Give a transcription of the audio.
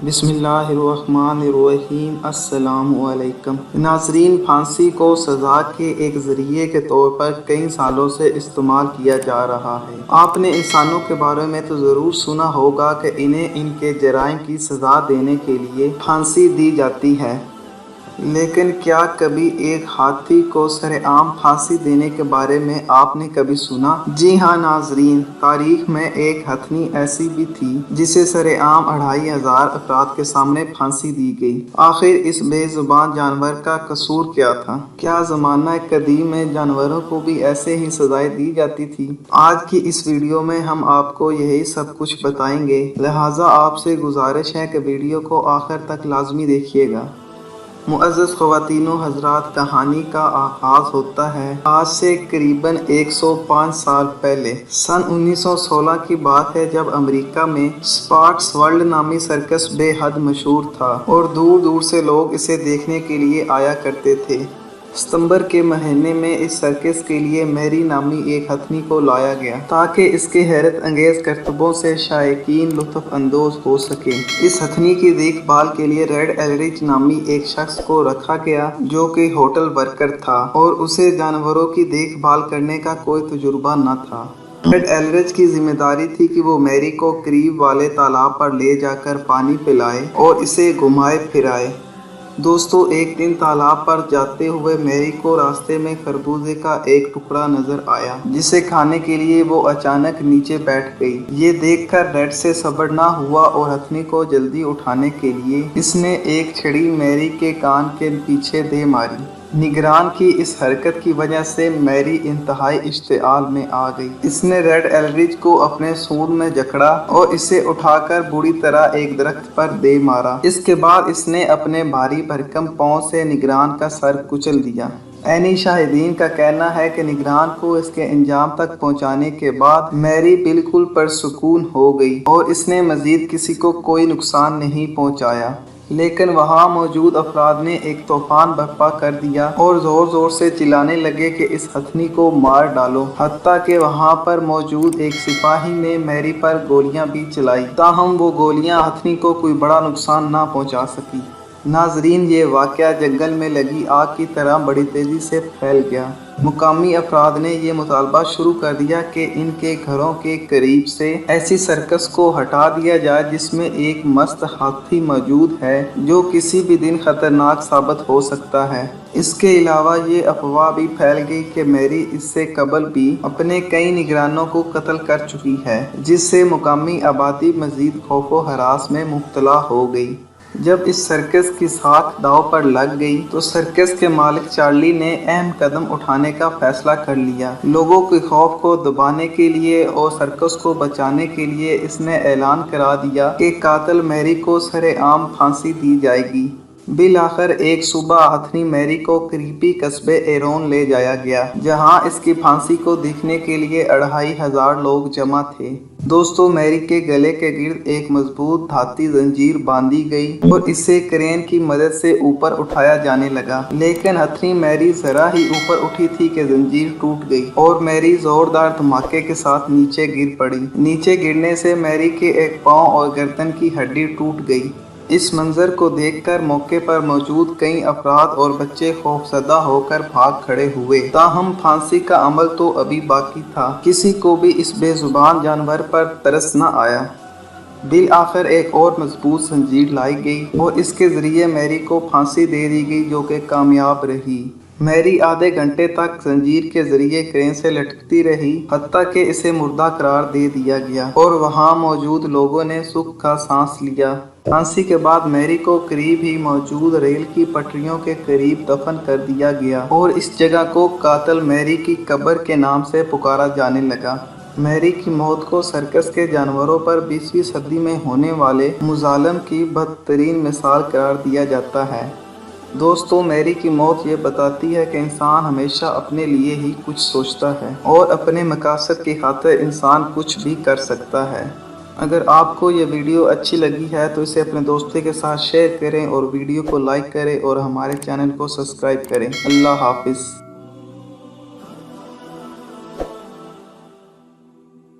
بسم اللہ الرحمن الرحیم۔ السلام علیکم ناظرین، پھانسی کو سزا کے ایک ذریعے کے طور پر کئی سالوں سے استعمال کیا جا رہا ہے۔ آپ نے انسانوں کے بارے میں تو ضرور سنا ہوگا کہ انہیں ان کے جرائم کی سزا دینے کے لیے پھانسی دی جاتی ہے، لیکن کیا کبھی ایک ہاتھی کو سرعام پھانسی دینے کے بارے میں آپ نے کبھی سنا؟ جی ہاں ناظرین، تاریخ میں ایک ہتھنی ایسی بھی تھی جسے سرعام 2500 افراد کے سامنے پھانسی دی گئی۔ آخر اس بے زبان جانور کا قصور کیا تھا؟ کیا زمانہ قدیم میں جانوروں کو بھی ایسے ہی سزائیں دی جاتی تھی؟ آج کی اس ویڈیو میں ہم آپ کو یہی سب کچھ بتائیں گے، لہٰذا آپ سے گزارش ہے کہ ویڈیو کو آخر تک لازمی دیکھیے گا۔ معزز خواتین و حضرات، کہانی کا آغاز ہوتا ہے آج سے قریباً 105 سال پہلے۔ سن 1916 کی بات ہے، جب امریکہ میں اسپاٹس ورلڈ نامی سرکس بے حد مشہور تھا اور دور دور سے لوگ اسے دیکھنے کے لیے آیا کرتے تھے۔ ستمبر کے مہینے میں اس سرکس کے لیے میری نامی ایک ہتھنی کو لایا گیا تاکہ اس کے حیرت انگیز کرتبوں سے شائقین لطف اندوز ہو سکیں۔ اس ہتھنی کی دیکھ بھال کے لیے ریڈ ایلرچ نامی ایک شخص کو رکھا گیا جو کہ ہوٹل ورکر تھا اور اسے جانوروں کی دیکھ بھال کرنے کا کوئی تجربہ نہ تھا۔ ریڈ ایلرچ کی ذمہ داری تھی کہ وہ میری کو قریب والے تالاب پر لے جا کر پانی پلائے اور اسے گھمائے پھرائے۔ دوستو، ایک دن تالاب پر جاتے ہوئے میری کو راستے میں خربوزے کا ایک ٹکڑا نظر آیا جسے کھانے کے لیے وہ اچانک نیچے بیٹھ گئی۔ یہ دیکھ کر ریڈ سے صبر نہ ہوا اور ہتھنی کو جلدی اٹھانے کے لیے اس نے ایک چھڑی میری کے کان کے پیچھے دے ماری۔ نگران کی اس حرکت کی وجہ سے میری انتہائی اشتعال میں آ گئی۔ اس نے ریڈ ایلرچ کو اپنے سونڈ میں جکڑا اور اسے اٹھا کر بری طرح ایک درخت پر دے مارا۔ اس کے بعد اس نے اپنے بھاری بھرکم پاؤں سے نگران کا سر کچل دیا۔ عینی شاہدین کا کہنا ہے کہ نگران کو اس کے انجام تک پہنچانے کے بعد میری بالکل پرسکون ہو گئی اور اس نے مزید کسی کو کوئی نقصان نہیں پہنچایا، لیکن وہاں موجود افراد نے ایک طوفان برپا کر دیا اور زور زور سے چلانے لگے کہ اس ہتھنی کو مار ڈالو، حتیٰ کہ وہاں پر موجود ایک سپاہی نے میری پر گولیاں بھی چلائی، تاہم وہ گولیاں ہتھنی کو کوئی بڑا نقصان نہ پہنچا سکی۔ ناظرین، یہ واقعہ جنگل میں لگی آگ کی طرح بڑی تیزی سے پھیل گیا۔ مقامی افراد نے یہ مطالبہ شروع کر دیا کہ ان کے گھروں کے قریب سے ایسی سرکس کو ہٹا دیا جائے جس میں ایک مست ہاتھی موجود ہے جو کسی بھی دن خطرناک ثابت ہو سکتا ہے۔ اس کے علاوہ یہ افواہ بھی پھیل گئی کہ میری اس سے قبل بھی اپنے کئی نگرانوں کو قتل کر چکی ہے، جس سے مقامی آبادی مزید خوف و ہراس میں مبتلا ہو گئی۔ جب اس سرکس کی ساکھ داؤ پر لگ گئی تو سرکس کے مالک چارلی نے اہم قدم اٹھانے کا فیصلہ کر لیا۔ لوگوں کے خوف کو دبانے کے لیے اور سرکس کو بچانے کے لیے اس نے اعلان کرا دیا کہ قاتل میری کو سرعام پھانسی دی جائے گی۔ بالآخر ایک صبح ہتھنی میری کو قریبی قصبے ایرون لے جایا گیا، جہاں اس کی پھانسی کو دیکھنے کے لیے 2500 لوگ جمع تھے۔ دوستو، میری کے گلے کے گرد ایک مضبوط دھاتی زنجیر باندھی گئی اور اسے کرین کی مدد سے اوپر اٹھایا جانے لگا، لیکن ہتھنی میری ذرا ہی اوپر اٹھی تھی کہ زنجیر ٹوٹ گئی اور میری زوردار دھماکے کے ساتھ نیچے گر پڑی۔ نیچے گرنے سے میری کے ایک پاؤں اور گردن کی ہڈی ٹوٹ گئی۔ اس منظر کو دیکھ کر موقع پر موجود کئی افراد اور بچے خوفزدہ ہو کر بھاگ کھڑے ہوئے، تاہم پھانسی کا عمل تو ابھی باقی تھا۔ کسی کو بھی اس بے زبان جانور پر ترس نہ آیا۔ بالآخر ایک اور مضبوط زنجیر لائی گئی اور اس کے ذریعے میری کو پھانسی دے دی گئی، جو کہ کامیاب رہی۔ میری آدھے گھنٹے تک زنجیر کے ذریعے کرین سے لٹکتی رہی، حتیٰ کہ اسے مردہ قرار دے دیا گیا اور وہاں موجود لوگوں نے سکھ کا سانس لیا۔ پھانسی کے بعد میری کو قریب ہی موجود ریل کی پٹریوں کے قریب دفن کر دیا گیا اور اس جگہ کو قاتل میری کی قبر کے نام سے پکارا جانے لگا۔ میری کی موت کو سرکس کے جانوروں پر 20ویں صدی میں ہونے والے مظالم کی بدترین مثال قرار دیا جاتا ہے۔ دوستو، میری کی موت یہ بتاتی ہے کہ انسان ہمیشہ اپنے لیے ہی کچھ سوچتا ہے اور اپنے مقاصد کی خاطر انسان کچھ بھی کر سکتا ہے۔ اگر آپ کو یہ ویڈیو اچھی لگی ہے تو اسے اپنے دوستوں کے ساتھ شیئر کریں اور ویڈیو کو لائک کریں اور ہمارے چینل کو سبسکرائب کریں۔ اللہ حافظ۔